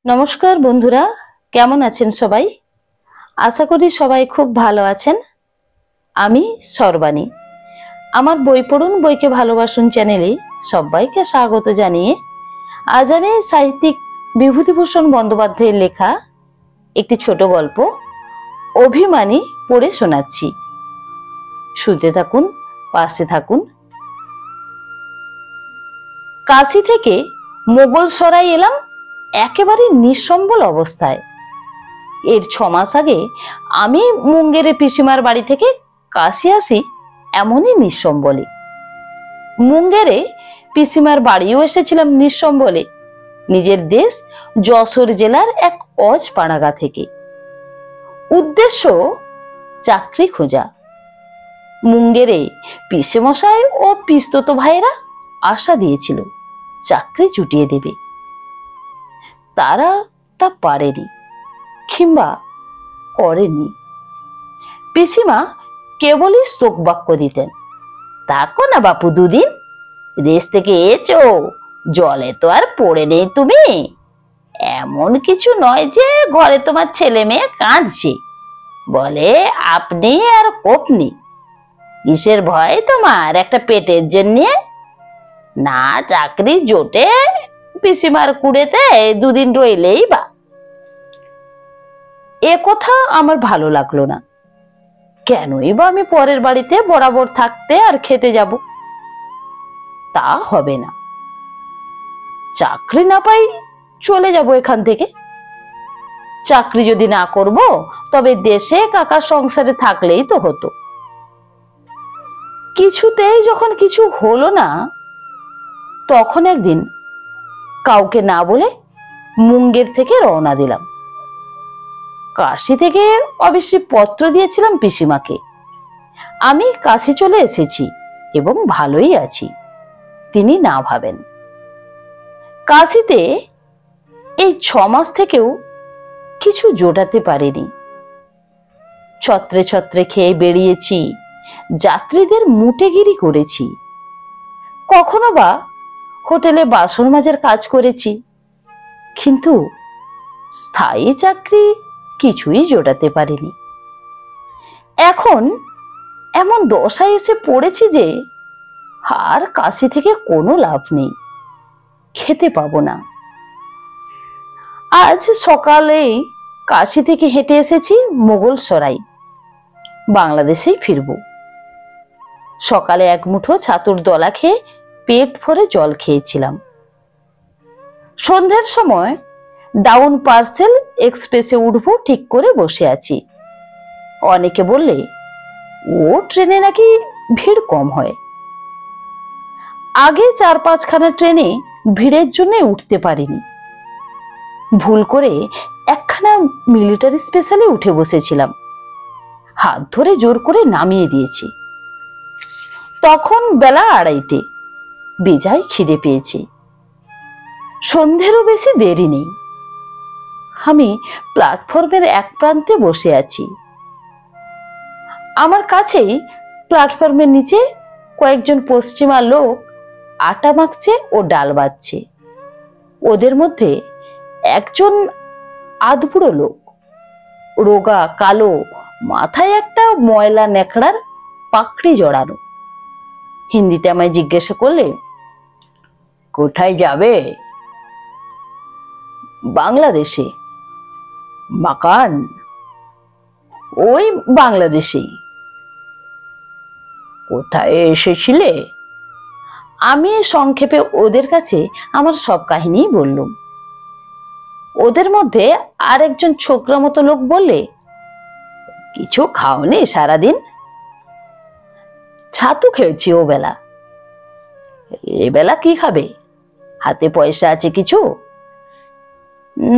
নমস্কার বন্ধুরা, কেমন আছেন সবাই? আশা করি সবাই খুব ভালো আছেন। আমি সর্বাণী। আমার বই পড়ুন বইকে ভালোবাসুন চ্যানেলে সবাইকে স্বাগত জানিয়ে আজ আমি সাহিত্যিক বিভূতিভূষণ বন্দ্যোপাধ্যায়ের লেখা একটি ছোট গল্প অভিমানী পড়ে শোনাচ্ছি। শুনতে থাকুন, পাশে থাকুন। কাশী থেকে মোগলসরাই এলাম একেবারে নিঃসম্বল অবস্থায়। এর 6 মাস আগে আমি মুঙ্গেরে পিসিমার বাড়ি থেকে কাশী আসি এমনই নিঃসম্বলে। মুঙ্গেরে পিসিমার বাড়িও এসেছিলাম নিঃসম্বলে, নিজের দেশ যশোর জেলার এক অজপাড়াগা থেকে। উদ্দেশ্য চাকরি খোঁজা। মুঙ্গেরে পিসেমশাই ও পিস্তত ভাইয়েরা আশা দিয়েছিল চাকরি জুটিয়ে দেবে। তারা তা পারেনি কিংবা করেনি। পিসিমা কেবলই শোক বাক্য দিতেন, থাকো না বাপু দুদিন, দেশ থেকে এসো, জলে তো আর পড়ে নেই তুমি। এমন কিছু নয় যে ঘরে তোমার ছেলে মেয়ে কাঁদছে, বলে আপনি আর কোপনি। কিসের ভয় তোমার একটা পেটের জন্যে? না চাকরি জোটে পিসিমার কুড়েতে দুদিন রইলেই বা। এ কথা আমার ভালো লাগলো না। কেনই বা আমি পরের বাড়িতে বরাবর থাকতে আর খেতে যাব? তা হবে না। চাকরি না পাই চলে যাব এখান থেকে। চাকরি যদি না করব তবে দেশে কাকার সংসারে থাকলেই তো হতো। কিছুতেই যখন কিছু হলো না, তখন একদিন কাউকে না বলে মুঙ্গের থেকে রওনা দিলাম। কাশী থেকে অবশ্যই পত্র দিয়েছিলাম পিসিমাকে, আমি কাশী চলে এসেছি এবং ভালোই আছি, তিনি না ভাবেন। কাশীতে এই 6 মাস থেকেও কিছু জোটাতে পারেনি। ছত্রে ছত্রে খেয়ে বেরিয়েছি, যাত্রীদের মুটেগিরি করেছি, কখনো বা হোটেলে বাসন মাজার কাজ করেছি, কিন্তু স্থায়ী চাকরি কিছুই জোটাতে পারিনি। এখন এমন দশায় এসে পড়েছি যে আর কাশী থেকে কোনো লাভ নেই, খেতে পাবো না। আজ সকালেই কাশী থেকে হেঁটে এসেছি মোগলসরাই, বাংলাদেশেই ফিরব। সকালে এক মুঠো ছাতুর দলা খেয়ে পেট ভরে জল খেয়েছিলাম। সন্ধ্যার সময় ডাউন পার্সেল এক্সপ্রেসে উঠবো ঠিক করে বসে আছি। অনেকে বললে ও ট্রেনে নাকি ভিড় কম হয়। আগে 4-5খানা ট্রেনে ভিড়ের জন্য উঠতে পারিনি। ভুল করে একখানা মিলিটারি স্পেশালে উঠে বসেছিলাম, হাত ধরে জোর করে নামিয়ে দিয়েছি। তখন বেলা 2:30, বেজায় খিদে পেয়েছি। সন্ধ্যেরও বেশি দেরি নেই। আমি প্ল্যাটফর্মের এক প্রান্তে বসে আছি। আমার কাছেই প্ল্যাটফর্মের নিচে কয়েকজন পশ্চিমা লোক আটা মাখছে ও ডাল বাজছে। ওদের মধ্যে একজন আধবুড়ো লোক, রোগা কালো, মাথায় একটা ময়লা ন্যাকড়ার পাকড়ি জড়ানো। হিন্দিতে আমায় জিজ্ঞাসা করলে, কোথায় যাবে? বাংলাদেশে। মাকান? ওই বাংলাদেশেই। কোথায় এসেছিলে? আমি সংক্ষেপে ওদের কাছে আমার সব কাহিনী বললুম। ওদের মধ্যে আর একজন ছোকরা মতো লোক বললে, কিছু খাওনি সারাদিন? ছাতু খেয়েছি ও বেলা। এ বেলা কি খাবে? হাতে পয়সা আছে কিছু?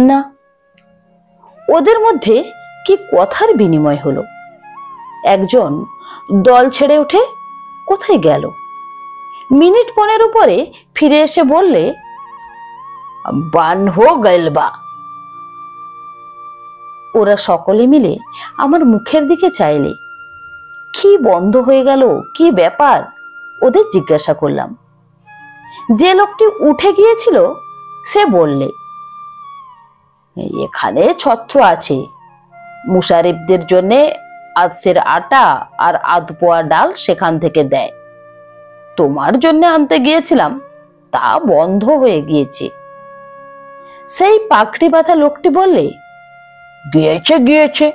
না। ওদের মধ্যে কি কথার বিনিময় হলো। একজন দল ছেড়ে উঠে কোথায় গেল। মিনিট 15 পরে ফিরে এসে বললে, বান হো গেলবা। ওরা সকলে মিলে আমার মুখের দিকে চাইলে, কি বন্ধ হয়ে গেল, কি ব্যাপার ওদের জিজ্ঞাসা করলাম। যে লোকটি উঠে গিয়েছিল সে বললে, এখানে ছত্র আছে, মুশারিফদের জন্য আজকের আটা আর আধ পোয়া ডাল সেখান থেকে দেয়। তোমার জন্য আনতে গিয়েছিলাম, তা বন্ধ হয়ে গিয়েছে। সেই পাকড়ি বাঁধা লোকটি বললে, গিয়েছে গিয়েছে,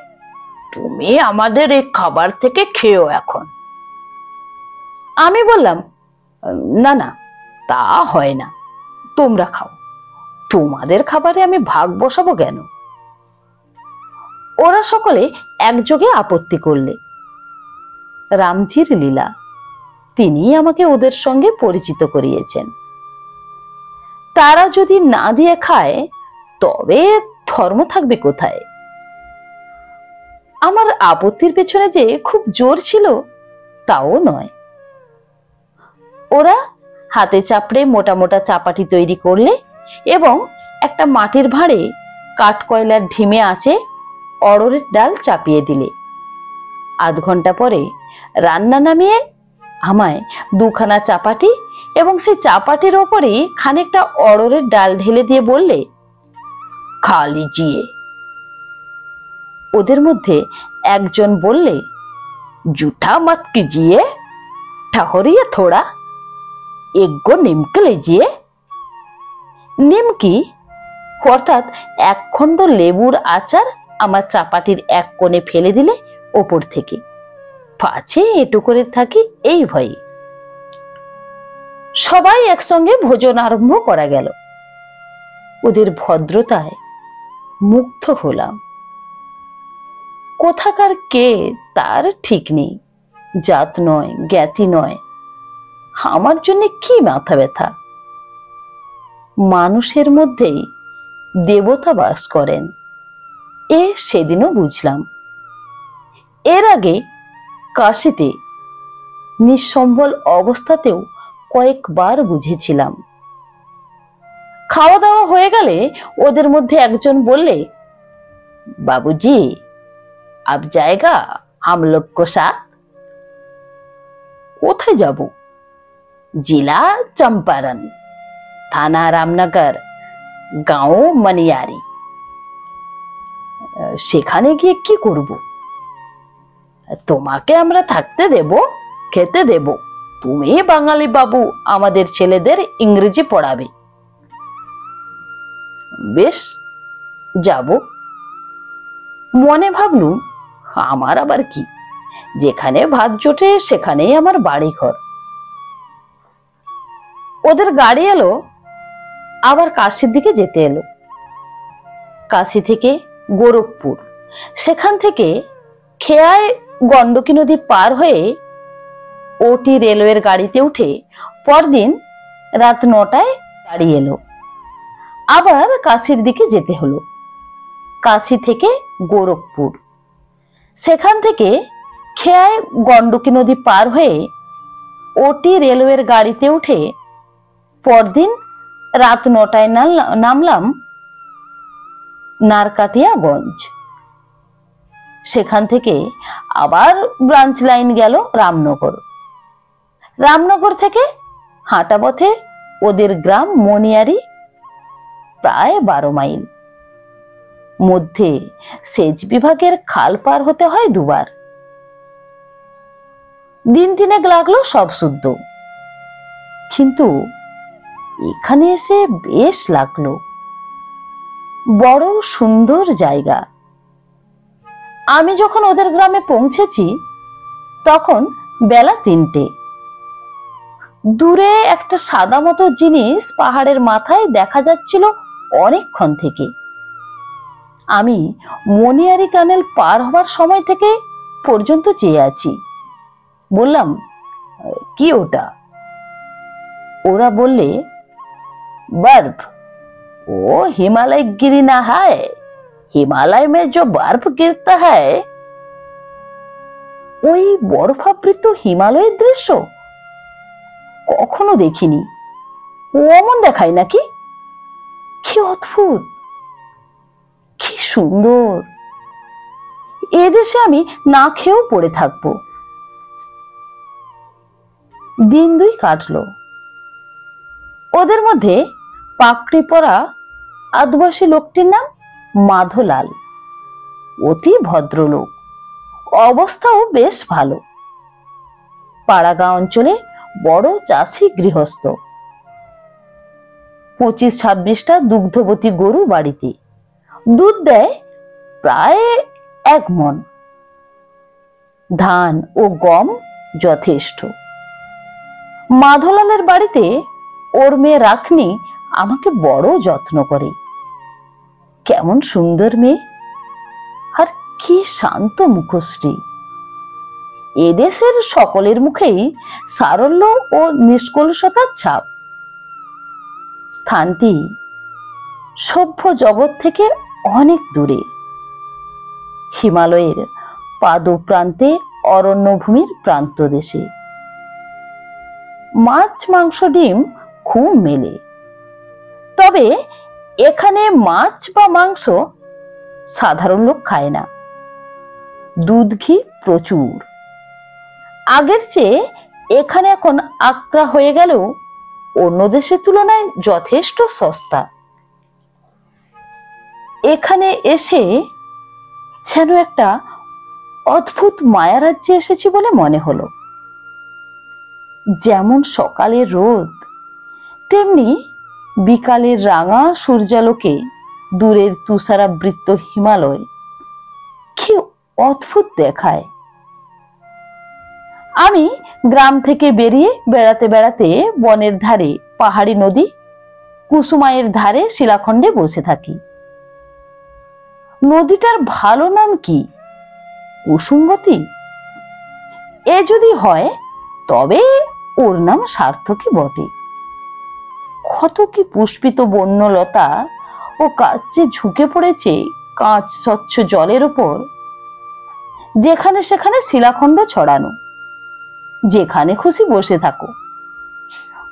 তুমি আমাদের এই খাবার থেকে খেও এখন। আমি বললাম, না না, তা হয় না, তোমরা খাও, তোমাদের খাবারে আমি ভাগ বসাবো কেন? ওরা সকলে একযোগে আপত্তি করলে। রামজির লীলা, তিনি আমাকে ওদের সঙ্গে পরিচিত করিয়েছেন। তারা যদি না দিয়ে খায় তবে ধর্ম থাকবে কোথায়? আমার আপত্তির পেছনে যে খুব জোর ছিল তাও নয়। ওরা হাতে চাপড়ে মোটা মোটা চাপাটি তৈরি করলে এবং একটা মাটির ভাঁড়ে কাঠকয়লার ঢিমে আছে অড়হরের ডাল চাপিয়ে দিলে। আধ ঘন্টা পরে রান্না নামিয়ে আমায় দুখানা চাপাটি এবং সেই চাপাটির ওপরেই খানিকটা অড়হরের ডাল ঢেলে দিয়ে বললে, খা লিজিয়ে। ওদের মধ্যে একজন বললে, জুঠা মত কিজিয়ে, ठहरिए थोड़ा, एक गो निमक लीजिए। निमकी অর্থাৎ এক খণ্ড লেবুর আচার আমার চাপাটির এক কোণে ফেলে দিলে ওপর থেকে, পাছে এটু করে থাকি এই ভয়ে। সবাই একসঙ্গে ভোজন আরম্ভ করা গেল। ওদের ভদ্রতায় মুগ্ধ হলাম। কোথাকার কে তার ঠিক নেই, জাত নয়, জ্ঞাতি নয়। আমার জন্য কি মাথা ব্যথা? মানুষের মধ্যেই দেবতা বাস করেন, এ সেদিনও বুঝলাম। এর আগে কাশিতে নিঃসম্বল অবস্থাতেও কয়েকবার বুঝেছিলাম। খাওয়া দাওয়া হয়ে গেলে ওদের মধ্যে একজন বললে, বাবুজি আব জায়গা হাম লোগ কো সাথ। কোথায় যাব? जिला चंपारण, थाना रामनगर, गांव मनियारी। সেখানে গিয়ে কি করব? তোমাকে আমরা থাকতে দেব, খেতে দেব, তুমি বাঙালি বাবু আমাদের ছেলেদের ইংরেজি পড়াবে। বেশ, যাব। মনে ভাবলুম, আমার আবার কি, যেখানে ভাত জোটে সেখানেই আমার বাড়ি ঘর। ওদের গাড়ি এলো, আবার কাশির দিকে যেতে এলো। কাশি থেকে গোরখপুর, সেখান থেকে খেয়ায় গন্ডকী নদী পার হয়ে ওটি রেলওয়ের গাড়িতে উঠে পরদিন রাত 9টায় গাড়ি এলো। আবার কাশির দিকে যেতে হলো। কাশি থেকে গোরখপুর, সেখান থেকে খেয়ায় গন্ডকী নদী পার হয়ে ওটি রেলওয়ের গাড়িতে উঠে পরদিন রাত 9টায় নামলাম নারকাটিয়াগঞ্জ। সেখান থেকে আবার ব্রাঞ্চ লাইন গেল রামনগর। রামনগর থেকে হাঁটা পথে ওদের গ্রাম মনিয়ারি, প্রায় 12 মাইল। মধ্যে সেচ বিভাগের খাল পার হতে হয় 2বার। দিন 3 লাগলো সব শুদ্ধ, কিন্তু এখানে এসে বেশ লাগলো। বড় সুন্দর জায়গা। আমি যখন ওদের গ্রামে পৌঁছেছি তখন বেলা 3টে। দূরে একটা সাদা মতো জিনিস পাহাড়ের মাথায় দেখা যাচ্ছিল অনেকক্ষণ থেকে। আমি মনিয়ারি ক্যানেল পার হবার সময় থেকে পর্যন্ত চেয়ে আছি। বললাম, কি ওটা? ওরা বললে, बर्फ। वो हिमालय गिरी ना है, हिमालय में जो बर्फ गिरता है ওই বরফাবৃত হিমালয়ের দৃশ্য কখনো দেখিনি। অমন দেখায় নাকি? কি অদ্ভুত, কি সুন্দর! এদেশে আমি না খেয়েও পড়ে থাকবো। দিন 2 কাটলো। ওদের মধ্যে পাকড়ি পরা আদিবাসী লোকটির নাম মাধলাল, অতি ভদ্রলোক, অবস্থাও বেশ ভালো। পাড়াগাঁ অঞ্চলে বড় চাষি গৃহস্থ। 25-26টা দুগ্ধবতী গরু বাড়িতে, দুধ দেয় প্রায় 1 মণ। ধান ও গম যথেষ্ট। মাধলালের বাড়িতে ওর মেয়ে রাখনি আমাকে বড় যত্ন করে। কেমন সুন্দর মেয়ে, আর কি শান্ত মুখশ্রী। এদেশের সকলের মুখেই সারল্য ও নিষ্কলুষতার ছাপ। স্থানটি সভ্য জগৎ থেকে অনেক দূরে, হিমালয়ের পাদপ্রান্তে অরণ্যভূমির প্রান্তদেশে। মাছ মাংস ডিম খুব মেলে, তবে এখানে মাছ বা মাংস সাধারণ লোক খায় না। দুধ ঘি প্রচুর। আগের চেয়ে এখানে এখন আকড়া হয়ে গেলেও অন্য দেশের তুলনায় যথেষ্ট সস্তা। এখানে এসে যেন একটা অদ্ভুত মায়ারাজ্যে এসেছি বলে মনে হলো। যেমন সকালের রোদ, তেমনি বিকালের রাঙা সূর্যালোকে দূরের তুষারাবৃত হিমালয় কি অদ্ভুত দেখায়। আমি গ্রাম থেকে বেরিয়ে বেড়াতে বেড়াতে বনের ধারে পাহাড়ি নদী কুসুমায়ের ধারে শিলাখণ্ডে বসে থাকি। নদীটার ভালো নাম কি? কুসুমবতী? এ যদি হয় তবে ওর নাম সার্থকই বটে। কত কি পুষ্পিত বন্যলতা ও কাছে ঝুঁকে পড়েছে কাঁচ স্বচ্ছ জলের ওপর। যেখানে সেখানে শিলাখণ্ড ছড়ানো, যেখানে খুশি বসে থাকো।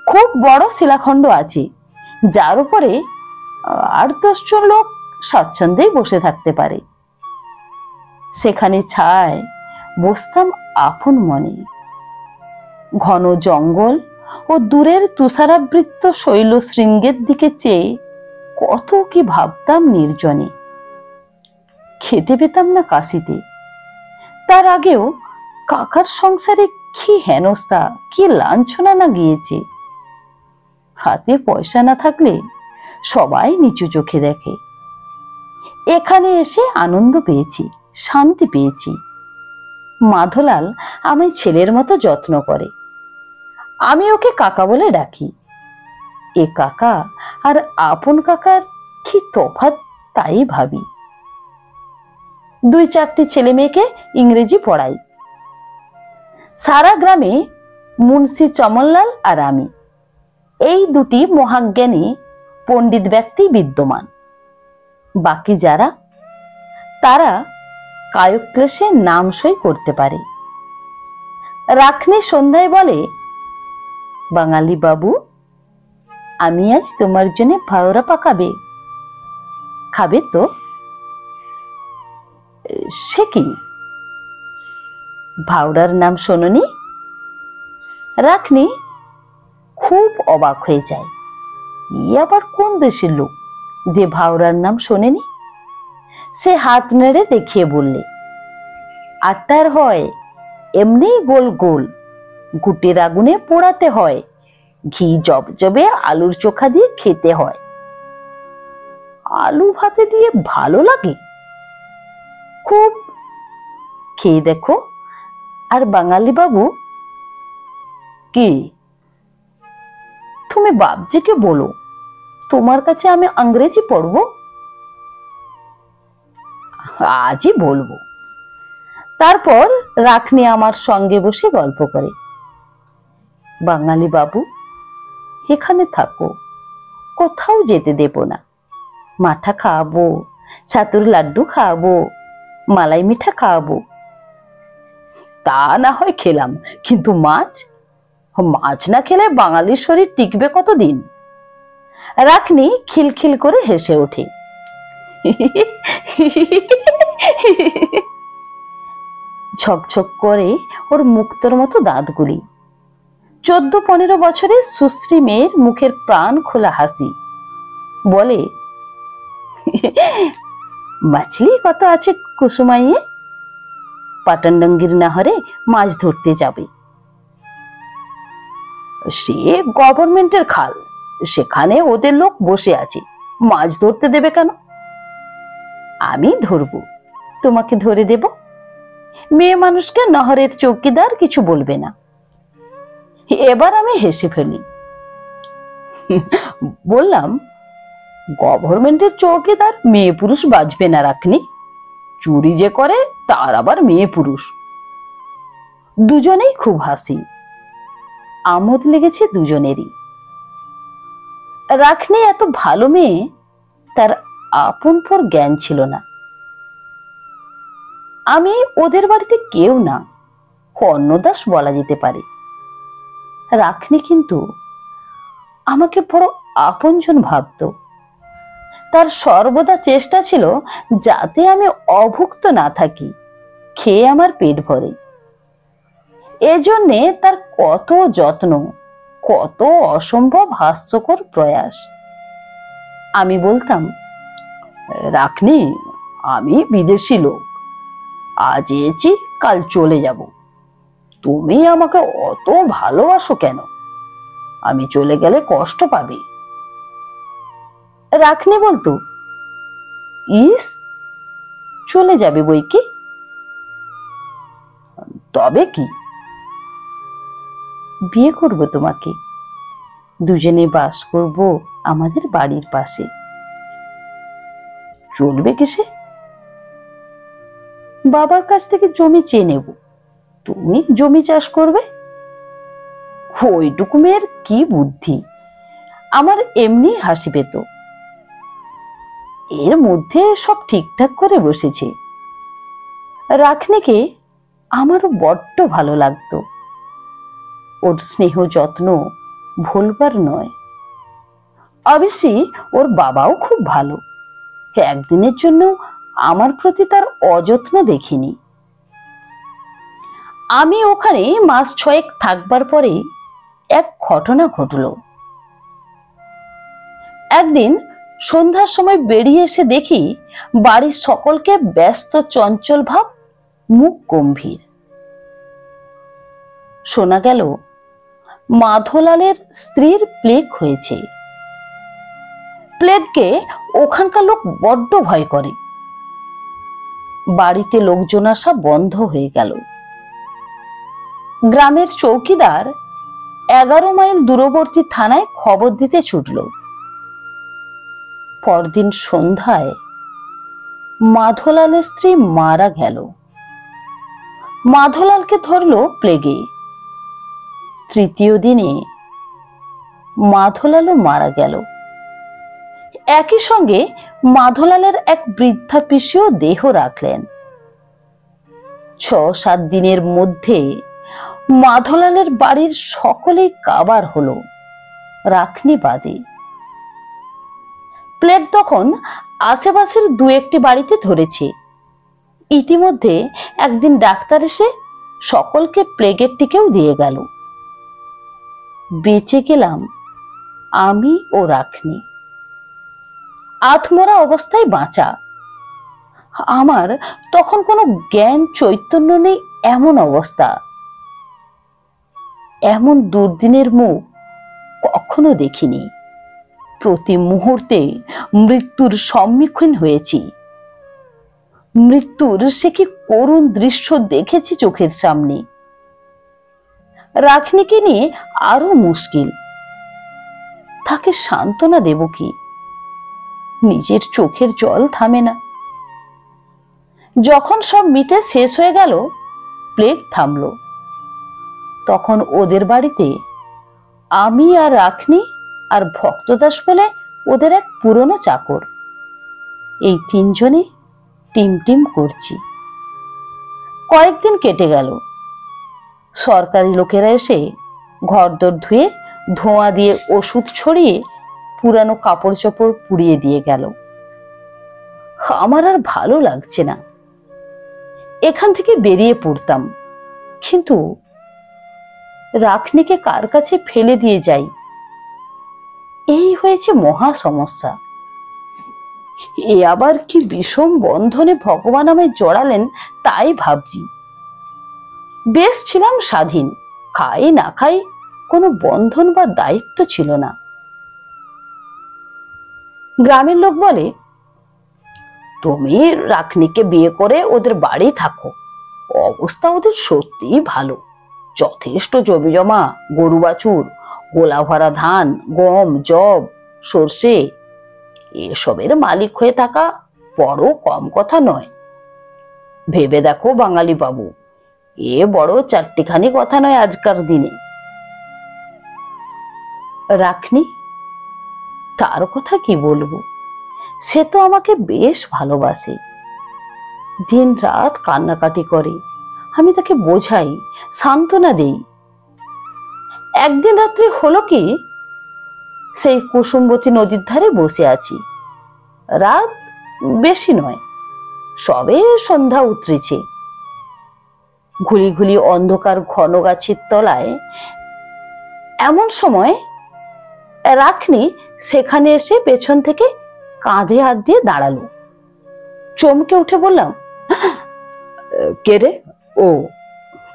খুব বড় শিলাখণ্ড আছে, যার উপরে 8-10 জন লোক স্বাচ্ছন্দ্যেই বসে থাকতে পারে। সেখানে ছায় বসতাম আপন মনে। ঘন জঙ্গল ও দূরের তুষারাবৃত শৈল শৃঙ্গের দিকে চেয়ে কত কি ভাবতাম নির্জনে। খেতে পেতাম না কাশিতে। তার আগেও কাকার সংসারে কি হেনস্থা, কি লাঞ্ছনা না গিয়েছে। হাতে পয়সা না থাকলে সবাই নিচু চোখে দেখে। এখানে এসে আনন্দ পেয়েছি, শান্তি পেয়েছি। মাধলাল আমায় ছেলের মতো যত্ন করে। আমি ওকে কাকা বলে ডাকি। এ কাকা আর আপন কাকার কি তফাৎ তাই ভাবি। 2-4টি ছেলে মেয়েকে ইংরেজি পড়াই। সারা গ্রামে মুন্সি চমনলাল আর আমি, এই 2টি মহাজ্ঞানী পণ্ডিত ব্যক্তি বিদ্যমান। বাকি যারা, তারা কায়ক্লেশে নাম সই করতে পারে। রাখনি সন্ধ্যায় বলে, বাঙালি বাবু, আমি আজ তোমার জন্য ভাওরা পাকাবে, খাবে তো? সে কি, ভাওরার নাম শোনোনি? রাখনি খুব অবাক হয়ে যায়। ই আবার কোন দেশের লোক যে ভাওরার নাম শোনেনি? সে হাত নেড়ে দেখিয়ে বললে, আটার হয়, এমনি গোল গোল, গুটের আগুনে পোড়াতে হয়, ঘি জবজবে আলুর চোখা দিয়ে খেতে হয়। আলু ভাতে দিয়ে ভালো লাগে খুব, খেয়ে দেখো। আর বাঙালি বাবু, কি তুমি বাপজিকে বলো তোমার কাছে আমি ইংরেজি পড়বো? আজই বলবো। তারপর রাখনি আমার সঙ্গে বসে গল্প করে। বাঙালি বাবু, এখানে থাকো, কোথাও যেতে দেব না। মাঠা খাওয়াবো, ছাতুর লাড্ডু খাওয়াবো, মালাই মিঠা খাওয়াবো। তা না হয় খেলাম, কিন্তু মাছ মাছ না খেলে বাঙালির শরীর টিকবে কতদিন? রাখনি খিলখিল করে হেসে ওঠে। ঝকঝক করে ওর মুক্তোর মতো দাঁতগুলি। 14-15 বছরের সুশ্রী মেয়ের মুখের প্রাণ খোলা হাসি। বলে, মাছলি কত আছে কুসুমাইয়ে, পাটানডাঙ্গির নাহরে মাছ ধরতে যাবে। সে গভর্নমেন্টের খাল, সেখানে ওদের লোক বসে আছে, মাছ ধরতে দেবে কেন? আমি ধরবো, তোমাকে ধরে দেব। মেয়ে মানুষকে নহরের চৌকিদার কিছু বলবে না। এবার আমি হেসে ফেলি, বললাম, গভর্নমেন্টের চৌকিদার মেয়ে পুরুষ বাজবে না রাখনি, চুরি যে করে তার আবার মেয়ে পুরুষ। দুজনেই খুব হাসি, আমোদ লেগেছে দুজনেরই। রাখনি এত ভালো মেয়ে, তার আপন পর জ্ঞান ছিল না। আমি ওদের বাড়িতে কেউ না, অন্নদাস বলা যেতে পারে। রাখনি কিন্তু আমাকে বড় আপনজন ভাবত। তার সর্বদা চেষ্টা ছিল যাতে আমি অভুক্ত না থাকি, খেয়ে আমার পেট ভরে। এজন্যে তার কত যত্ন, কত অসম্ভব হাস্যকর প্রয়াস। আমি বলতাম, রাখনি, আমি বিদেশি লোক, আজ এসেছি, কাল চলে যাব। তুমি আমাকে অত ভালোবাসো কেন? আমি চলে গেলে কষ্ট পাবে। রাখনি বলতো, ইস, চলে যাবে বই কি, তবে কি, বিয়ে করব তোমাকে, দুজনে বাস করব আমাদের বাড়ির পাশে। চলবে কিসে? বাবার কাছ থেকে জমি চেয়ে নেব, তুমি জমি চাষ করবে। ওইটুকু মেয়ের কি বুদ্ধি, আমার এমনি হাসি পেত। এর মধ্যে সব ঠিকঠাক করে বসেছে। রাখনিকে আমারও বড্ড ভালো লাগতো। ওর স্নেহ যত্ন ভুলবার নয়। অবশ্যই ওর বাবাও খুব ভালো, একদিনের জন্য আমার প্রতি তার অযত্ন দেখিনি। আমি ওখানে মাস 6 থাকবার পরে এক ঘটনা ঘটল। একদিন সন্ধ্যার সময় বেরিয়ে এসে দেখি বাড়ির সকলকে ব্যস্ত, চঞ্চল ভাব, মুখ গম্ভীর। শোনা গেল মাধলালের স্ত্রীর প্লেগ হয়েছে। প্লেগকে ওখানকার লোক বড্ড ভয় করে। বাড়িতে লোকজন আসা বন্ধ হয়ে গেল। গ্রামের চৌকিদার 11 মাইল দূরবর্তী থানায় খবর দিতে ছুটল। পরদিন সন্ধ্যায় মাধলালের স্ত্রী মারা গেল। মাধলালকে ধরল প্লেগে। তৃতীয় দিনে মাধলালও মারা গেল। একই সঙ্গে মাধলালের এক বৃদ্ধা পিসিও দেহ রাখলেন। 6-7 দিনের মধ্যে মাধলালের বাড়ির সকলেই কাবার হলো, রাখনি বাদে। প্লেগ তখন আশেপাশের 2-1টি বাড়িতে ধরেছে। ইতিমধ্যে একদিন ডাক্তার এসে সকলকে প্লেগের টিকাও দিয়ে গেল। বেঁচে গেলাম আমি ও রাখনি। আধমরা অবস্থায় বাঁচা। আমার তখন কোনো জ্ঞান চৈতন্য নেই, এমন অবস্থা। এমন দুর্দিনের মুখ কখনো দেখিনি। প্রতি মুহূর্তে মৃত্যুর সম্মুখীন হয়েছি। মৃত্যুর সে কি করুণ দৃশ্য দেখেছি চোখের সামনে। রাখনিকে নিয়ে আরো মুশকিল। তাকে সান্ত্বনা দেব কি? নিজের চোখের জল থামে না। যখন সব মিটে শেষ হয়ে গেল, প্লেগ থামলো। তখন ওদের বাড়িতে আমি আর রাখনি আর ভক্তদাস বলে ওদের এক পুরনো চাকর, এই 3 জনে টিম টিম করছি। কয়েকদিন কেটে গেল। সরকারি লোকেরা এসে ঘরদোর ধুয়ে, ধোঁয়া দিয়ে, ওষুধ ছড়িয়ে পুরানো কাপড় চোপড় পুড়িয়ে দিয়ে গেল। আমার আর ভালো লাগছে না। এখান থেকে বেরিয়ে পড়তাম, কিন্তু রাখনিকে কার কাছে ফেলে দিয়ে যাই, এই হয়েছে মহা সমস্যা। এ আবার কি বিষম বন্ধনে ভগবান আমায় জড়ালেন তাই ভাবছি। বেশ ছিলাম স্বাধীন, খাই না খাই কোনো বন্ধন বা দায়িত্ব ছিল না। গ্রামের লোক বলে, তুমি রাখনিকে বিয়ে করে ওদের বাড়ি থাকো, অবস্থা ওদের সত্যিই ভালো, যথেষ্ট জমি জমা, গরু বাছুর, গোলা ভরা ধান, গম, জব, সর্ষে, এসবের মালিক হয়ে থাকা বড় কম কথা নয়। ভেবে দেখো বাঙালি বাবু, এ বড় চারটিখানি কথা নয় আজকার দিনে। রাখনি, তার কথা কি বলবো, সে তো আমাকে বেশ ভালোবাসে, দিন রাত কান্নাকাটি করে, আমি তাকে বোঝাই, সান্ত্বনা দেই। একদিন রাত্রে হলো কি, সেই কুসুমবতী নদীর ধারে বসে আছি, রাত বেশি নয়, সবে সন্ধ্যা উতরেছে। ঘুলি ঘুলি অন্ধকার ঘন গাছের তলায় এমন সময় রাখনি সেখানে এসে পেছন থেকে কাঁধে হাত দিয়ে দাঁড়ালো। চমকে উঠে বললাম, কে রে? ও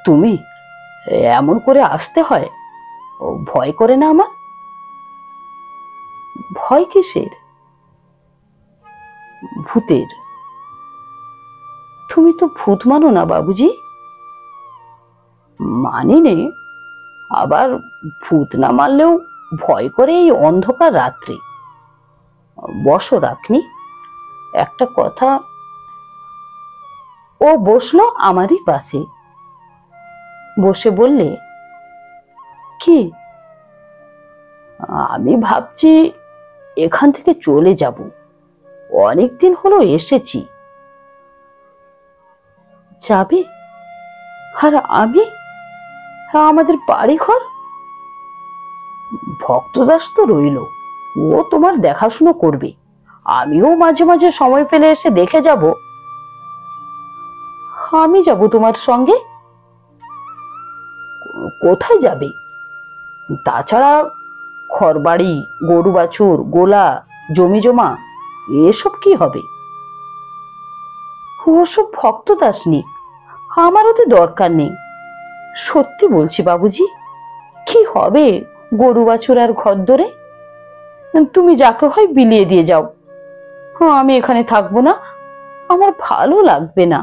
তুমি? এমন করে আসতে হয়? ও ভয় করে না আমার? ভয় কিসের? ভূতের। তুমি তো ভূত মানো না বাবুজি। মানি নে, আবার ভূত না মারলেও ভয় করে এই অন্ধকার রাত্রে। বসো রাখনি, একটা কথা। ও বসলো আমারই পাশে, বসে বললে, কি? আমি ভাবছি এখান থেকে চলে যাব, অনেকদিন হলো এসেছি। যাবে? আর আমি, আমাদের বাড়ি ঘর? ভক্তদাস তো রইল, ও তোমার দেখাশুনো করবে, আমিও মাঝে মাঝে সময় পেলে এসে দেখে যাব। আমি যাব তোমার সঙ্গে? কোথায় যাবে? তাছাড়া ঘরবাড়ি, গরু বাছুর, গোলা, জমি জমা, এসব কি হবে? ওসব ভক্তদাস নিক, আমার ওতে দরকার নেই। সত্যি বলছি বাবুজি, কি হবে গরু বাছুর আর ঘর ধরে? তুমি যাকে হয় বিলিয়ে দিয়ে যাও, আমি এখানে থাকবো না, আমার ভালো লাগবে না।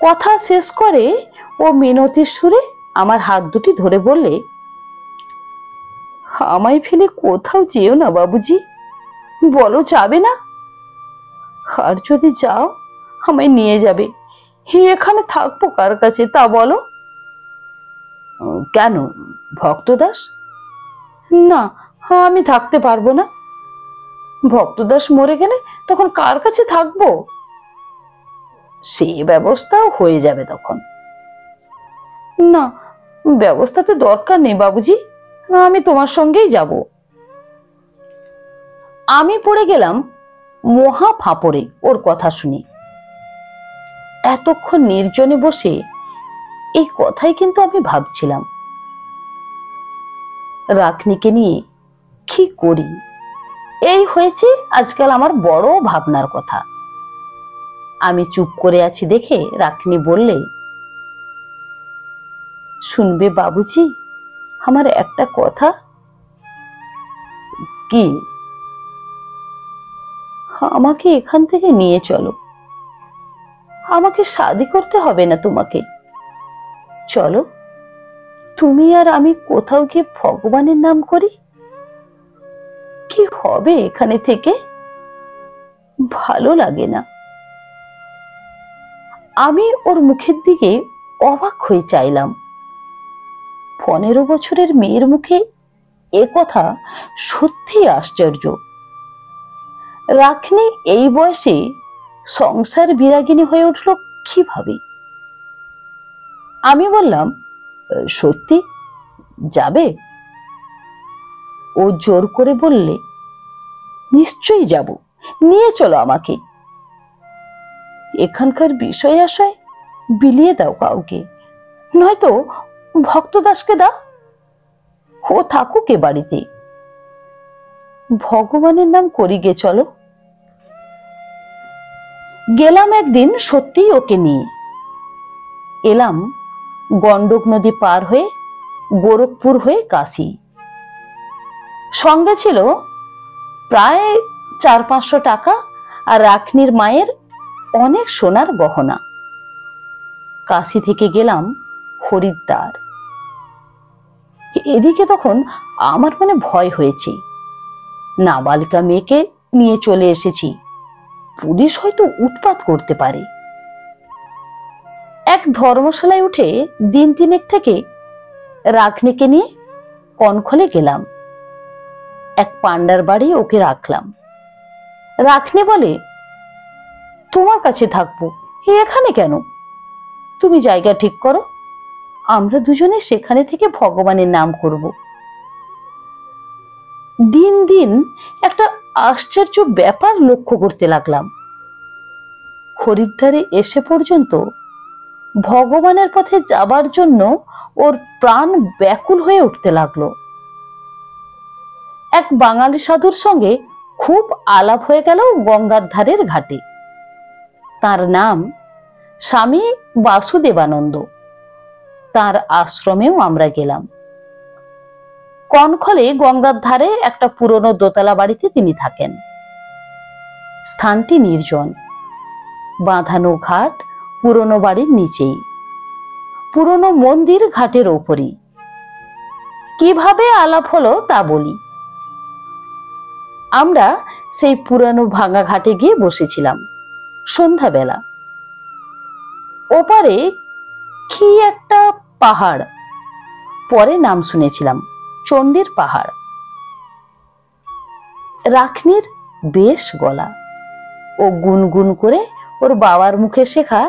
কথা শেষ করে ও মিনতির সুরে আমার হাত দুটি ধরে বললে, আমায় ফেলে কোথাও যেও না বাবুজি, বলো যাবে না? আর যদি যাও আমায় নিয়ে যাবে, এখানে থাকবো কার কাছে তা বলো? কেন ভক্তদাস? না, আমি থাকতে পারবো না। ভক্তদাস মরে গেলে তখন কার কাছে থাকবো? সে ব্যবস্থাও হয়ে যাবে তখন। না, ব্যবস্থাতে দরকার নেই বাবুজি, আমি তোমার সঙ্গেই যাব। আমি পড়ে গেলাম মহা ফাঁপড়ে ওর কথা শুনি। এতক্ষণ নির্জনে বসে এই কথাই কিন্তু আমি ভাবছিলাম, রাখনিকে নিয়ে কি করি। এই হয়েছে আজকাল আমার বড় ভাবনার কথা। আমি চুপ করে আছি দেখে রাখনি বললে, শুনবে বাবুজি আমার একটা কথা? কি? আমাকে এখান থেকে নিয়ে চলো, আমাকে শাদি করতে হবে না তোমাকে, চলো তুমি আর আমি কোথাও গিয়ে ভগবানের নাম করি। কি হবে এখানে থেকে? ভালো লাগে না। আমি ওর মুখের দিকে অবাক হয়ে চাইলাম। 15 বছরের মেয়ের মুখে এ কথা সত্যি আশ্চর্য। রাখনি এই বয়সে সংসার বিরাগিনী হয়ে উঠল কিভাবে? আমি বললাম, সত্যি যাবে? ও জোর করে বললে, নিশ্চয়ই যাব, নিয়ে চলো আমাকে। এখানকার বিষয় আশয় বিলিয়ে দাও কাউকে, নয়তো ভক্তদাসকে দাও, ও থাকুক এ বাড়িতে। ভগবানের নাম করি গে চলো, গেলাম একদিন সত্যিই ওকে নিয়ে। এলাম গন্ডক নদী পার হয়ে গোরখপুর হয়ে কাশী। সঙ্গে ছিল প্রায় 400-500 টাকা আর রাখনির মায়ের অনেক সোনার গহনা। কাশী থেকে গেলাম হরিদ্বার। এদিকে তখন আমার মনে ভয় হয়েছে, নাবালিকা মেয়েকে নিয়ে চলে এসেছি, পুলিশ হয়তো উৎপাত করতে পারে। এক ধর্মশালায় উঠে দিন তিনেক থেকে রাখনিকে নিয়ে কনখলে গেলাম। এক পান্ডার বাড়ি ওকে রাখলাম। রাখনি বলে, তোমার কাছে থাকবো, এখানে কেন? তুমি জায়গা ঠিক করো, আমরা দুজনে সেখানে থেকে ভগবানের নাম করব। দিন দিন একটা আশ্চর্য ব্যাপার লক্ষ্য করতে লাগলাম। হরিদ্বারে এসে পর্যন্ত ভগবানের পথে যাবার জন্য ওর প্রাণ ব্যাকুল হয়ে উঠতে লাগলো। এক বাঙালি সাধুর সঙ্গে খুব আলাপ হয়ে গেল গঙ্গার ধারের ঘাটে। তার নাম স্বামী বাসুদেবানন্দ। তার আশ্রমেও আমরা গেলাম। কনখলে গঙ্গার ধারে একটা পুরনো দোতলা বাড়িতে তিনি থাকেন। স্থানটি নির্জন, বাঁধানো ঘাট পুরনো বাড়ির নিচেই, পুরনো মন্দির ঘাটের ওপরই। কিভাবে আলাপ হলো তা বলি। আমরা সেই পুরানো ভাঙা ঘাটে গিয়ে বসেছিলাম সন্ধ্যাবেলা। ওপারে কি একটা পাহাড়, পরে নাম শুনেছিলাম চণ্ডীর পাহাড়। রাখনির বেশ গলা, ও গুনগুন করে ওর বাবার মুখে শেখা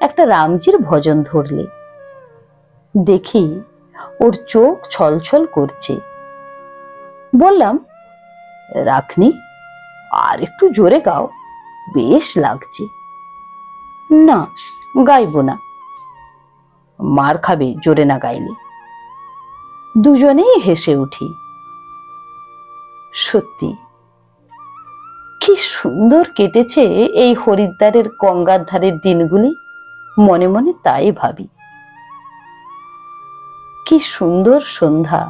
একটা রামজির ভজন ধরলে দেখি ওর চোখ ছলছল করছে। বললাম, রাখনি, আর একটু জোরে গাও, বেশ লাগছে। না, গাইব না। মার খাবে জোরে না গাইলে। দুজনেই হেসে উঠি। সত্যি কি সুন্দর কেটেছে এই হরিদ্বারের গঙ্গার ধারের দিনগুলি, মনে মনে তাই ভাবি। কি সুন্দর সন্ধ্যা,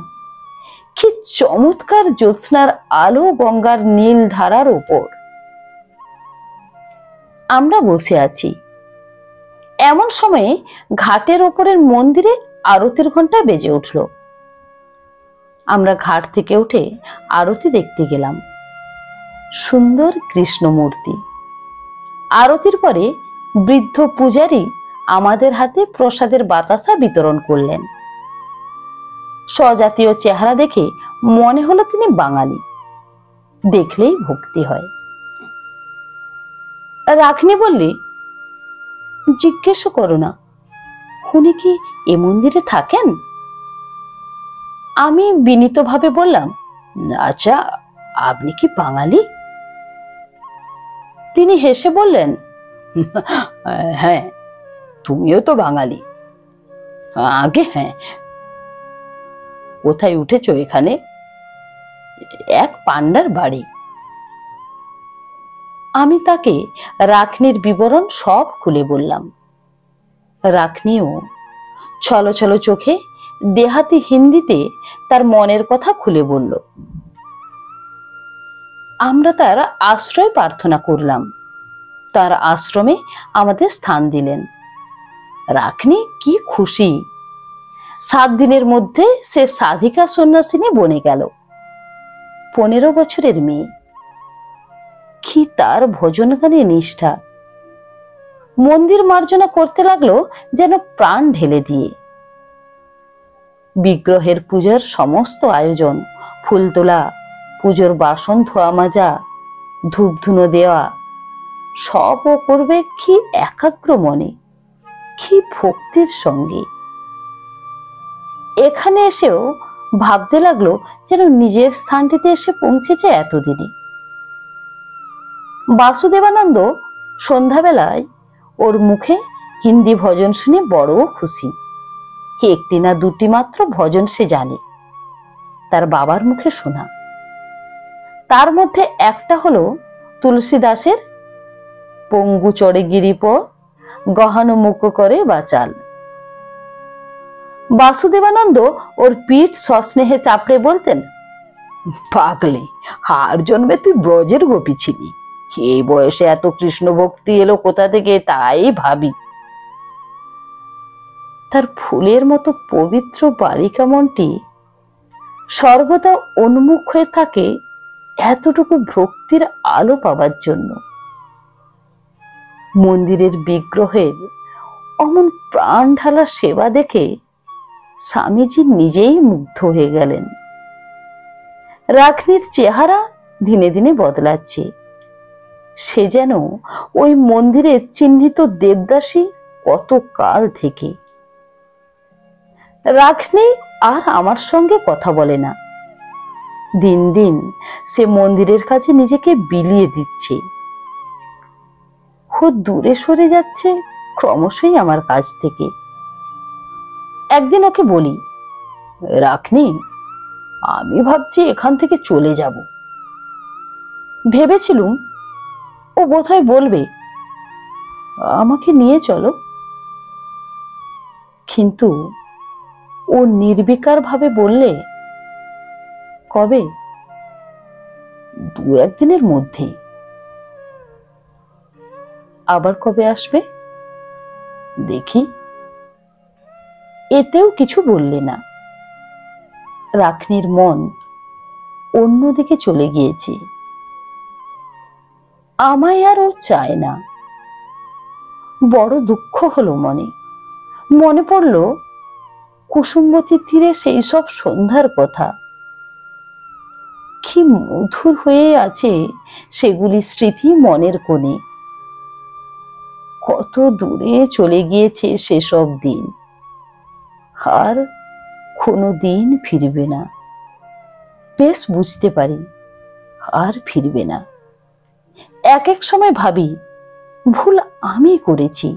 কি চমৎকার জ্যোৎস্নার আলো গঙ্গার নীল ধারার ওপর। আমরা বসে আছি, এমন সময়ে ঘাটের ওপরের মন্দিরে আরতির ঘন্টা বেজে উঠল। আমরা ঘাট থেকে উঠে আরতি দেখতে গেলাম। সুন্দর কৃষ্ণ মূর্তি। আরতির পরে বৃদ্ধ পূজারী আমাদের হাতে প্রসাদের বাতাসা বিতরণ করলেন। স্বজাতীয় চেহারা দেখে মনে হলো তিনি বাঙালি, দেখলেই ভক্তি হয়। রাখনি বললে, জিজ্ঞেসও করো না, উনি কি এ মন্দিরে থাকেন? আমি বিনীতভাবে বললাম, আচ্ছা, আপনি কি বাঙালি? তিনি হেসে বললেন, হ্যাঁ, তুমিও তো বাঙালি। আগে হ্যাঁ। কোথায় উঠেছ এখানে? এক পান্ডার বাড়ি। আমি তাকে রাখনির বিবরণ সব খুলে বললাম। রাখনিও ছলো ছলো চোখে দেহাতি হিন্দিতে তার মনের কথা খুলে বলল। আমরা তার আশ্রয় প্রার্থনা করলাম। তার আশ্রমে আমাদের স্থান দিলেন। রাখনি কি খুশি! 7 দিনের মধ্যে সে সাধিকা সন্ন্যাসিনী বনে গেল। 15 বছরের মেয়ে। কি তার ভজন গানে নিষ্ঠা! মন্দির মার্জনা করতে লাগলো যেন প্রাণ ঢেলে দিয়ে। বিগ্রহের পূজার সমস্ত আয়োজন, ফুল তোলা, পুজোর বাসন ধোয়া মাজা, ধূপ ধুনো দেওয়া, সবও করবে কি একাগ্র মনে, কি ভক্তির সঙ্গে। এখানে এসেও ভাবতে লাগলো যেন নিজের স্থানটিতে এসে পৌঁছেছে এতদিনে। বাসুদেবানন্দ সন্ধ্যাবেলায় ওর মুখে হিন্দি ভজন শুনে বড় খুশি। একটি না দুটি মাত্র ভজন সে জানে, তার বাবার মুখে শোনা। তার মধ্যে একটা হলো তুলসীদাসের পঙ্গু চড়ে গিরিপ গহানো মুখ করে বাচাল। বাসুদেবানন্দ ওর পিঠ সস্নেহে চাপড়ে বলতেন, পাগলি, আর জন্মে তুই ব্রজের গোপী ছিলি, এই বয়সে এত কৃষ্ণ ভক্তি এলো কোথা থেকে তাই ভাবি। তার ফুলের মতো পবিত্র বালিকা মনটি সর্বদা উন্মুখ হয়ে থাকে এতটুকু ভক্তির আলো পাবার জন্য। মন্দিরের বিগ্রহের অমন প্রাণ ঢালা সেবা দেখে স্বামীজি নিজেই মুগ্ধ হয়ে গেলেন। রাখনির চেহারা দিনে দিনে বদলাচ্ছে, সে যেন ওই মন্দিরে চিহ্নিত দেবদাসী কত কাল থেকে। রাখনি আর আমার সঙ্গে কথা বলে না। দিন দিন সে মন্দিরের কাছে নিজেকে বিলিয়ে দিচ্ছে। ও দূরে সরে যাচ্ছে ক্রমশই আমার কাছ থেকে। একদিন ওকে বলি, রাখনি, আমি ভাবছি এখান থেকে চলে যাব। ভেবেছিলুম ও বোধহয় বলবে, আমাকে নিয়ে চলো। কিন্তু ও নির্বিকার ভাবে বললে, কবে? 2-1 দিনের মধ্যে। আবার কবে আসবে? দেখি। এতেও কিছু বললে না। রাখনির মন অন্যদিকে চলে গিয়েছে। আমায় আর ও চায় না। বড় দুঃখ হলো মনে। মনে পড়ল কুসুমবতী তীরে সেই সব সন্ধ্যার কথা। কি মধুর হয়ে আছে সেগুলি স্মৃতি মনের কোণে। কত দূরে চলে গিয়েছে সেসব দিন, আর কোনো দিন ফিরবে না। বেশ বুঝতে পারি আর ফিরবে না। এক এক সময় ভাবি, ভুল আমি করেছি।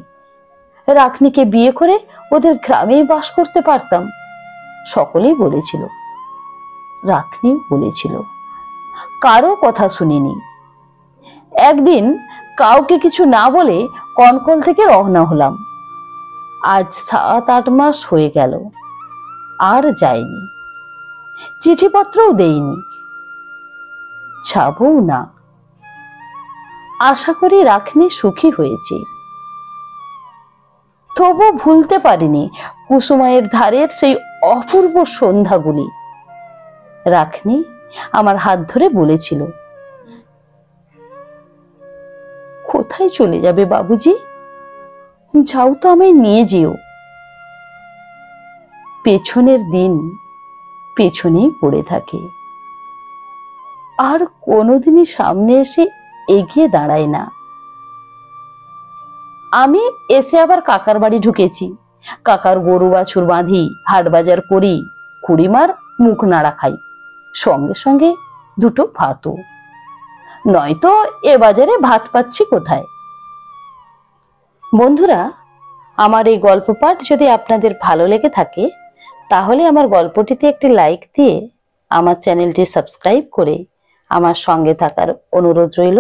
রাখনিকে বিয়ে করে ওদের গ্রামেই বাস করতে পারতাম। সকলেই বলেছিল, রাখনিও বলেছিল, কারো কথা শুনিনি। একদিন কাউকে কিছু না বলে কনকল থেকে রওনা হলাম। আজ 7-8 মাস হয়ে গেল, আর যাইনি, চিঠিপত্রও দেইনি, যাবও না। আশা করি রাখনি সুখী হয়েছে। তবু ভুলতে পারিনি কুসুমায়ের ধারের সেই অপূর্ব সন্ধ্যাগুলি। রাখনি আমার হাত ধরে বলেছিল, কোথায় চলে যাবে বাবুজি? যাও তো, আমায় নিয়ে যেও। পেছনের দিন পেছনেই পড়ে থাকে, আর কোনোদিনই সামনে এসে এগিয়ে দাঁড়ায় না। আমি এসে আবার কাকার বাড়ি ঢুকেছি। কাকার গরু বাছুর বাঁধি, হাট বাজার করি, খুড়িমার মুখ নাড়া খাই, সঙ্গে সঙ্গে 2টো ভাতও। নয়তো এ বাজারে ভাত পাচ্ছি কোথায়? বন্ধুরা, আমার এই গল্প পাঠ যদি আপনাদের ভালো লেগে থাকে, তাহলে আমার গল্পটিতে একটি লাইক দিয়ে আমার চ্যানেলটি সাবস্ক্রাইব করে আমার সঙ্গে থাকার অনুরোধ রইল।